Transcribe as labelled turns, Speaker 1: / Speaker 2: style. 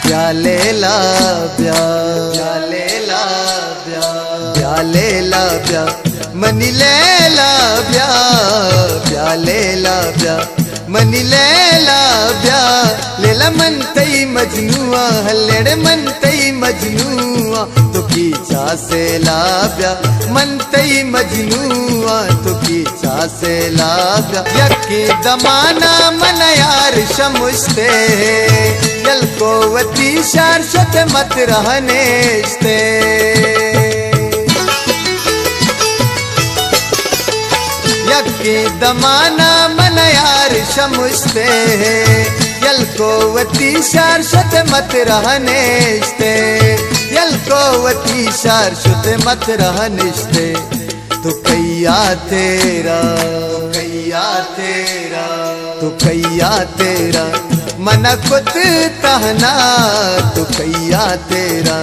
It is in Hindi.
Speaker 1: ब्याले ला ब्या ब्याले ला ब्या ब्याले ला ब्या मनी ले ला ब्या ब्याले ला ब्या मनी ले ला ब्या लेला मन तई मजनुआ हल्लेड़ मन तई मजनुआ तो पीछा से ला ब्या मन तई मजनुआ तो पीछा से ला ब्या यकी दमाना मन यार शमुस्ते जल को वती शार शत मत रहने स्ते यकी दमाना मन यार शमुस्ते यल को वती शार शत मत रहने स्ते यल को वती शार शत मत रहने स्ते तो कैया तेरा कैया तेरा तो कैया तेरा मन खुद तहना तो कैया तेरा